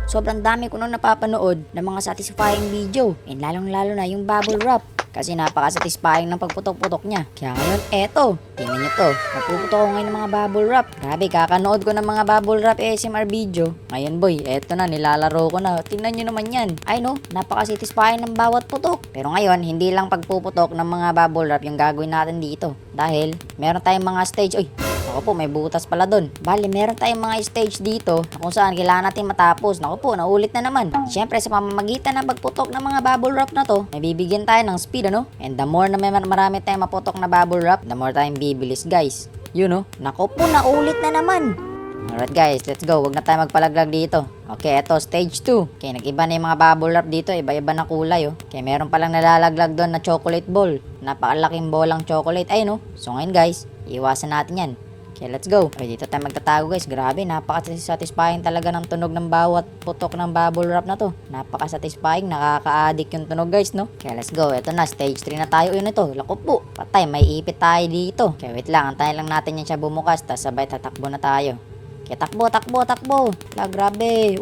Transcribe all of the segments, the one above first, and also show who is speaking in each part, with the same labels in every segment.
Speaker 1: sobrang dami ko nung napapanood ng mga satisfying video. And lalong-lalo na yung bubble wrap. Kasi napaka-satisfying ng pagputok-putok niya. Kaya ngayon, eto. Tingnan nyo to. Napuputok ko ngayon ng mga bubble wrap. Grabe, kakanood ko ng mga bubble wrap ASMR video. Ngayon boy, eto na, nilalaro ko na. Tingnan nyo naman yan. Ay no, napaka-satisfying ng bawat putok. Pero ngayon, hindi lang pagpuputok ng mga bubble wrap yung gagawin natin dito. Dahil, meron tayong mga stage. Uy, ako po, may butas pala doon. Bale, meron tayong mga stage dito na kung saan kailangan natin matapos. Naku po, naulit na naman. Siyempre, sa pamamagitan ng pagputok ng mga bubble wrap na to, may bibigyan tayo ng speed, ano? And the more na may marami tayong maputok na bubble wrap, the more tayong bibilis, guys. Yun, no? Naku po, naulit na naman. Alright guys, let's go. Huwag na tayo magpalaglag dito. Okay, eto, stage 2. Okay, nag-iba na yung mga bubble wrap dito. Iba-iba na kulay, oh. Okay, meron palang nalalaglag doon na chocolate ball. Napakalaking bolang chocolate. Ay, no? So ngayon guys, iwasan natin yan. Okay, let's go. Okay, dito tayo magtatago guys. Grabe, napaka-satisfying talaga ng tunog ng bawat putok ng bubble wrap na to. Napaka-satisfying, nakaka-addict yung tunog guys, no? Okay, let's go. Ito na, stage 3 na tayo. Yun ito, lako po. Patay, may ipit tayo dito. Okay, wait lang. Antayin lang natin yan siya bumukas. Tapos sabay tatakbo na tayo. Okay, takbo, takbo, takbo. Grabe.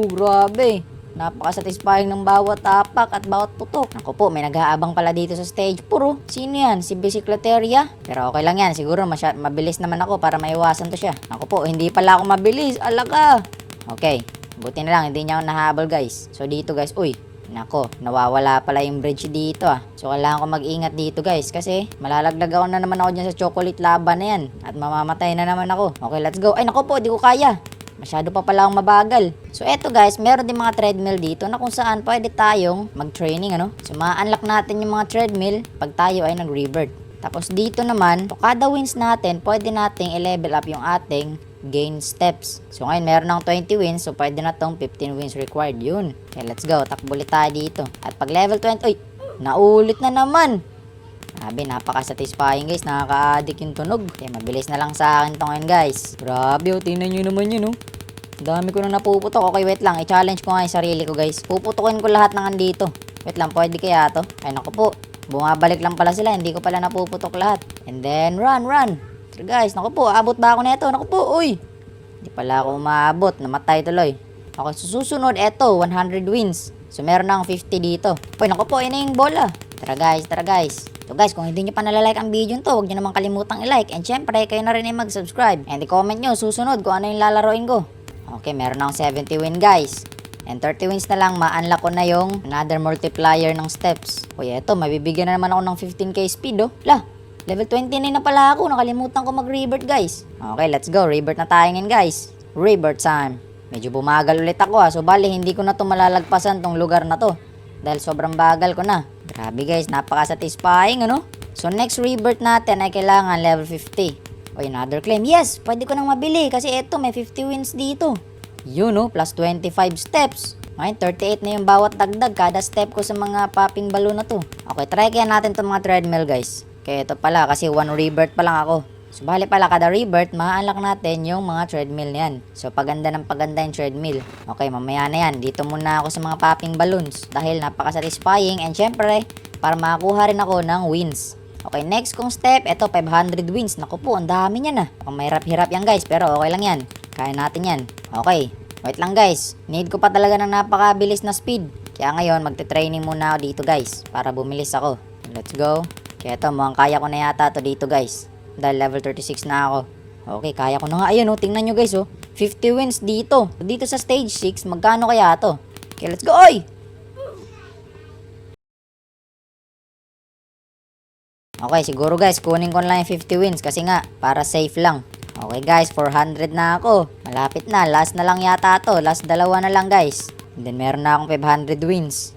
Speaker 1: Grabe. Napaka-satisfying ng bawat tapak at bawat putok. Naku po, may nag-aabang pala dito sa stage. Puro, sino yan? Si Bicycleteria? Pero okay lang yan. Siguro mabilis naman ako para maiwasan to siya. Naku po, hindi pala ako mabilis. Alaga. Okay, buti na lang. Hindi niya ako nahabol guys. So dito guys, uy. Nako, nawawala pala yung bridge dito ah. So kailangan ko mag-ingat dito guys. Kasi malalaglag ako na naman ako dyan sa chocolate lava na yan. At mamamatay na naman ako. Okay, let's go. Ay nako po, di ko kaya. Masyado pa pala akong mabagal. So eto guys, meron din mga treadmill dito na kung saan pwede tayong mag-training, ano. So ma-unlock natin yung mga treadmill pag tayo ay nag-revert. Tapos dito naman, so kada wins natin, pwede nating i-level up yung ating gain steps. So ngayon meron ng 20 wins, so pwede na tong 15 wins required. Yun. Okay, let's go. Takbo ulit tayo dito. At pag level 20, uy, naulit na naman. Grabe, napaka-satisfying guys. Nakaka-addict yung tunog. Okay, mabilis na lang sa akin to ngayon guys. Grabe, oh, tingnan nyo naman yun, oh. Dami ko na napuputok. Okay, wait lang. I-challenge ko nga yung sarili ko guys. Puputukin ko lahat ng andito. Wait lang, pwede kaya to? Ay, naku po. Bumabalik lang pala sila. Hindi ko pala napuputok lahat. And then, run. So guys, naku po. Abot ba ako nito? Naku po, uy. Hindi pala ako umabot. Namatay tuloy. Okay, so susunod, eto, 100 wins. So, meron na akong 50 dito. Uy, naku po, ina yung bola. Tara guys. So guys, kung hindi nyo pa nalalike ang video nito, huwag nyo naman kalimutang i-like. And syempre, kayo na rin ay mag-subscribe. And i-comment nyo susunod kung ano yung lalaroin ko. Okay, meron akong 70 win guys. And 30 wins na lang, ma-unlock ko na yung another multiplier ng steps. Uy, eto, mabibigyan na naman ako ng 15k speed, oh. Lah, level 29 na pala ako. Nakalimutan ko mag-revert guys. Okay, let's go. Revert na tayo ngayon guys. Revert time. Medyo bumagal ulit ako ah. So bali, hindi ko na to malalagpasan tong lugar na to. Dahil sobrang bagal ko na. Grabe guys, napaka-satisfying, ano? So next revert natin ay kailangan level 50. O, another claim. Yes, pwede ko nang mabili kasi eto, may 50 wins dito. Yun, no? Plus 25 steps. Ngayon, 38 na yung bawat dagdag kada step ko sa mga popping balloon na to. Okay, try kaya natin itong mga treadmill, guys. Okay, ito pala kasi one revert pa lang ako. So, bali pala kada revert, ma-unlock natin yung mga treadmill yan. So, paganda ng paganda yung treadmill. Okay, mamaya na yan. Dito muna ako sa mga popping balloons dahil napaka-satisfying and syempre, para makakuha rin ako ng wins. Okay, next kong step, eto 500 wins. Naku po, ang dami niyan ah. May hirap-hirap yan guys, pero okay lang yan. Kaya natin yan. Okay, wait lang guys. Need ko pa talaga ng napakabilis na speed. Kaya ngayon, magte-training muna ako dito guys, para bumilis ako. Let's go. Kaya eto, mukhang kaya ko na yata to dito guys. Dahil level 36 na ako. Okay, kaya ko na nga. Ayun oh, tingnan nyo guys oh. 50 wins dito. Dito sa stage 6, magkano kaya to? Okay, let's go. Oy! Okay, siguro guys, kunin ko lang yung 50 wins kasi nga, para safe lang. Okay guys, 400 na ako. Malapit na, last na lang yata to. Last dalawa na lang guys. And then meron na akong 500 wins.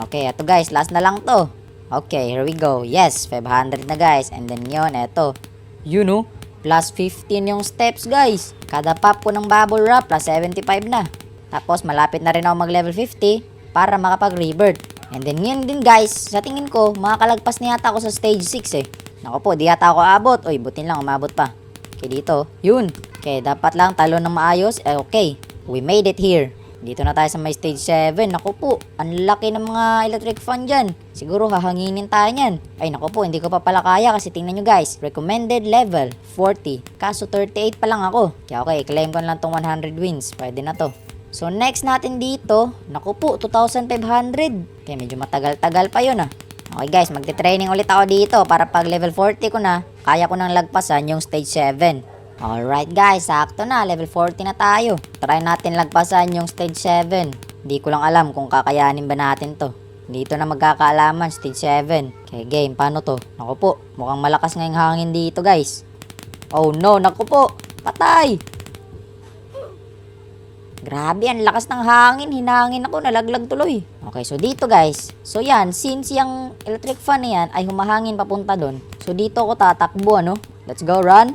Speaker 1: Okay, eto guys, last na lang to. Okay, here we go. Yes, 500 na guys. And then yun, eto. You know, plus 15 yung steps guys. Kada pop ko ng bubble wrap, plus 75 na. Tapos malapit na rin ako mag level 50 para makapag-revert. And then yun din guys, sa tingin ko, makakalagpas na yata ako sa stage 6 eh. Naku po, di yata ako abot. Uy, butin lang, umabot pa. Okay, dito. Yun. Okay, dapat lang talo ng maayos. Okay, we made it here. Dito na tayo sa may stage 7. Naku po, ang laki ng mga electric fan dyan. Siguro hahanginin tayo nyan. Ay, naku po, hindi ko pa pala kaya kasi tingnan nyo guys. Recommended level, 40. Kaso 38 pa lang ako. Kaya okay, claim ko na lang tong 100 wins. Pwede na to. So next natin dito, naku po, 2,500. Okay, medyo matagal-tagal pa yun ah. Okay guys, magte-training ulit ako dito para pag level 40 ko na, kaya ko nang lagpasan yung stage 7. Alright guys, sakto na, level 40 na tayo. Try natin lagpasan yung stage 7. Hindi ko lang alam kung kakayanin ba natin to. Dito na magkakaalaman, stage 7. Okay game, paano to? Naku po, mukhang malakas nga yung hangin dito guys. Oh no, naku po, patay! Grabe, ang lakas ng hangin. Hinangin ako, nalaglag tuloy. Okay, so dito guys. So yan, since yung electric fan na yan ay humahangin papunta doon. So dito ako tatakbo, ano? Let's go, run.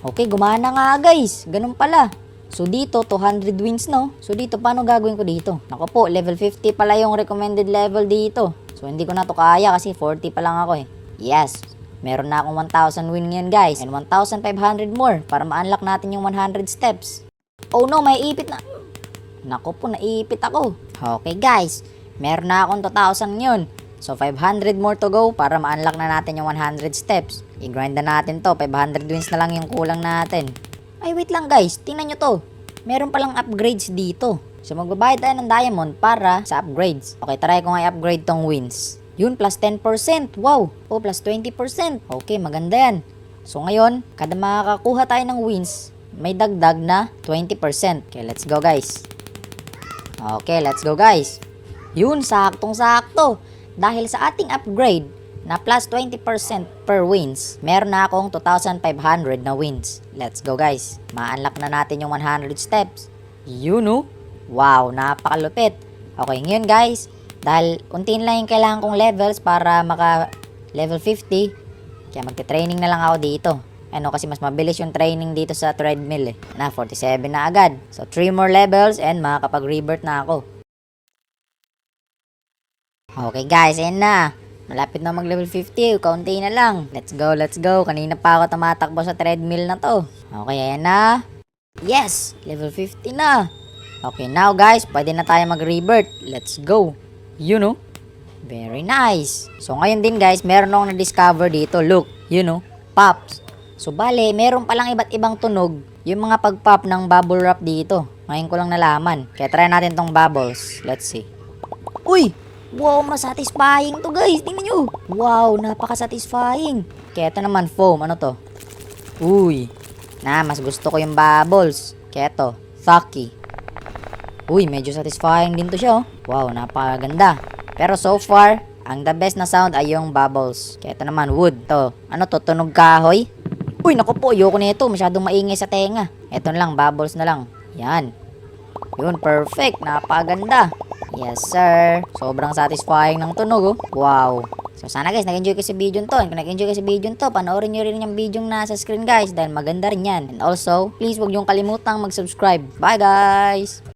Speaker 1: Okay, gumana nga guys. Ganun pala. So dito, 200 wins, no? So dito, paano gagawin ko dito? Naku po, level 50 pala yung recommended level dito. So hindi ko na to kaya kasi 40 pa lang ako eh. Yes. Meron na akong 1,000 win ngayon guys. And 1,500 more para ma-unlock natin yung 100 steps. Oh no, may ipit na. Naku po, naipit ako. Okay guys, meron na akong 2,000 yun. So 500 more to go para ma-unlock na natin yung 100 steps. I-grind na natin to. 500 wins na lang yung kulang natin. Ay wait lang guys, tingnan nyo to. Meron palang upgrades dito. So magbabayad tayo ng diamond para sa upgrades. Okay, try ko nga i-upgrade tong wins. Yun, plus 10%. Wow. Oh, plus 20%. Okay, maganda yan. So ngayon, kada makakakuha tayo ng wins, may dagdag na 20%. Okay, let's go guys. Okay, let's go guys. Yun, saktong-sakto. Dahil sa ating upgrade na plus 20% per wins, meron na akong 2,500 na wins. Let's go guys. Ma-unlock na natin yung 100 steps. Yun oh. Wow, napakalupit. Okay, ngayon guys, dahil untiin lang yung kailangan kong levels para maka level 50. Kaya magte-training na lang ako dito. Ano kasi mas mabilis yung training dito sa treadmill eh. Na 47 na agad. So 3 more levels and makakapag-rebirth na ako. Okay guys, ayan na. Malapit na mag level 50. Kaunti na lang. Let's go, let's go. Kanina pa ako tumatakbo sa treadmill na to. Okay, ayan na. Yes! Level 50 na. Okay, now guys, pwede na tayo mag-rebirth. Let's go. You know? Very nice. So ngayon din guys, meron akong na-discover dito. Look, you know, pops. So bale, meron palang iba't ibang tunog yung mga pag-pop ng bubble wrap dito. Ngayon ko lang nalaman. Kaya try natin tong bubbles. Let's see. Uy! Wow, masatisfying to guys. Tingnan nyo. Wow, napaka-satisfying. Kaya ito naman foam. Ano to? Uy. Mas gusto ko yung bubbles. Kaya ito, Thucky. Uy, medyo satisfying din to siya oh. Wow, napakaganda. Pero so far, ang the best na sound ay yung bubbles. Kaya ito naman, wood. To. Ano to, tunog kahoy? Uy, naku po, ayoko nito. Masyadong maingay sa tenga. Ito na lang, bubbles na lang. Yan. Yun, perfect. Napakaganda. Yes, sir. Sobrang satisfying ng tunog oh. Wow. So sana guys, nag-enjoy kayo sa video to. Kung nag-enjoy kayo sa video to, panoorin nyo rin yung video na nasa screen guys. Dahil maganda rin yan. And also, please huwag nyo kalimutang mag-subscribe. Bye guys!